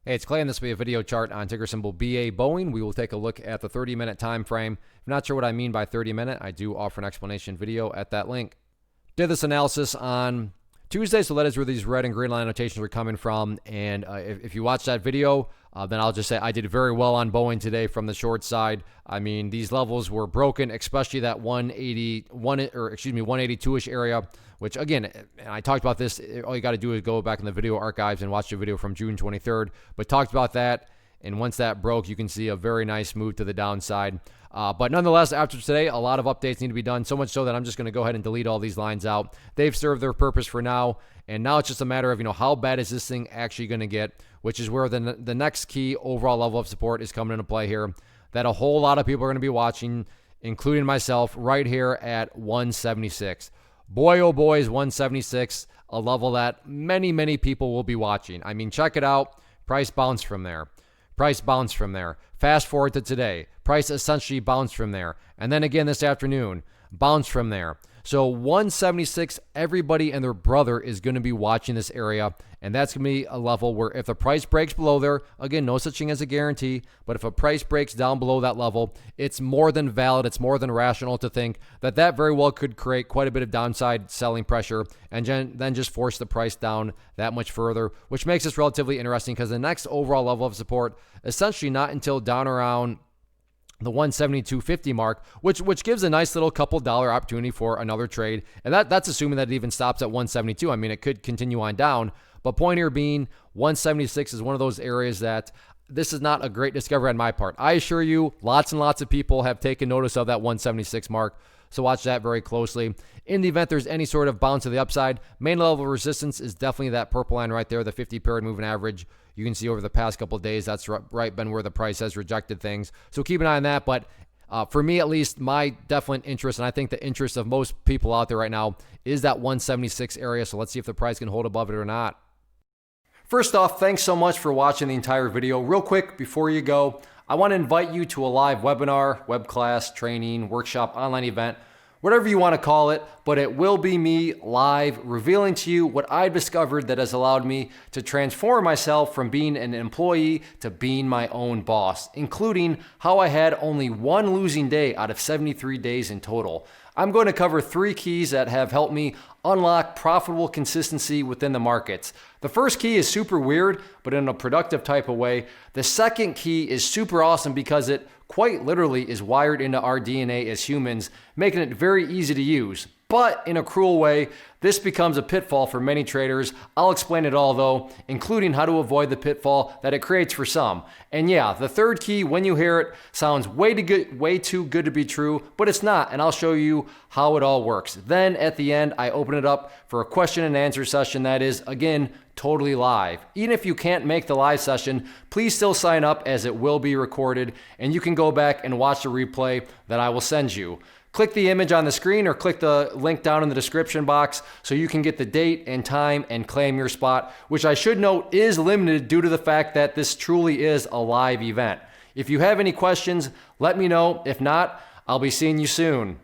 Hey, it's Clay, and this will be a video chart on ticker symbol BA Boeing. We will take a look at the 30-minute time frame. If you're not sure what I mean by 30-minute, I do offer an explanation video at that link. Did this analysis on Tuesday, so that is where these red and green line notations are coming from. And if you watch that video, then I'll just say I did very well on Boeing today from the short side. I mean, these levels were broken, especially that 182-ish area, which again, and I talked about this, all you got to do is go back in the video archives and watch the video from June 23rd, but talked about that. And once that broke, you can see a very nice move to the downside. But nonetheless, after today, a lot of updates need to be done, so much so that I'm just going to go ahead and delete all these lines out. They've served their purpose for now, and now it's just a matter of, how bad is this thing actually going to get, which is where the next key overall level of support is coming into play here, that a whole lot of people are going to be watching, including myself, right here at 176. Boy, oh boy, is 176 a level that many, many people will be watching. I mean, check it out. Price bounced from there. Price bounced from there. Fast forward to today. Price essentially bounced from there. And then again this afternoon, bounced from there. So 176, everybody and their brother is going to be watching this area. And that's going to be a level where if the price breaks below there, again, no such thing as a guarantee, but if a price breaks down below that level, it's more than valid, it's more than rational to think that that very well could create quite a bit of downside selling pressure and then just force the price down that much further, which makes this relatively interesting because the next overall level of support, essentially not until down around the 172.50 mark, which gives a nice little couple dollar opportunity for another trade. And that's assuming that it even stops at 172. I mean, it could continue on down, but point here being 176 is one of those areas that this is not a great discovery on my part. I assure you, lots and lots of people have taken notice of that 176 mark. So watch that very closely. In the event there's any sort of bounce to the upside, main level of resistance is definitely that purple line right there, the 50-period moving average. You can see over the past couple of days, that's right been where the price has rejected things. So keep an eye on that. But for me, at least, my definite interest, and I think the interest of most people out there right now, is that 176 area. So let's see if the price can hold above it or not. First off, thanks so much for watching the entire video. Real quick, before you go, I want to invite you to a live webinar, web class, training, workshop, online event, whatever you want to call it, but it will be me live revealing to you what I've discovered that has allowed me to transform myself from being an employee to being my own boss, including how I had only one losing day out of 73 days in total. I'm going to cover 3 keys that have helped me unlock profitable consistency within the markets. The first key is super weird, but in a productive type of way. The second key is super awesome because it quite literally is wired into our DNA as humans, making it very easy to use. But in a cruel way, this becomes a pitfall for many traders. I'll explain it all though, including how to avoid the pitfall that it creates for some. And yeah, the third key, when you hear it, sounds way too good to be true, but it's not, and I'll show you how it all works. Then at the end, I open it up for a question and answer session that is, again, totally live. Even if you can't make the live session, please still sign up as it will be recorded, and you can go back and watch the replay that I will send you. Click the image on the screen or click the link down in the description box so you can get the date and time and claim your spot, which I should note is limited due to the fact that this truly is a live event. If you have any questions, let me know. If not, I'll be seeing you soon.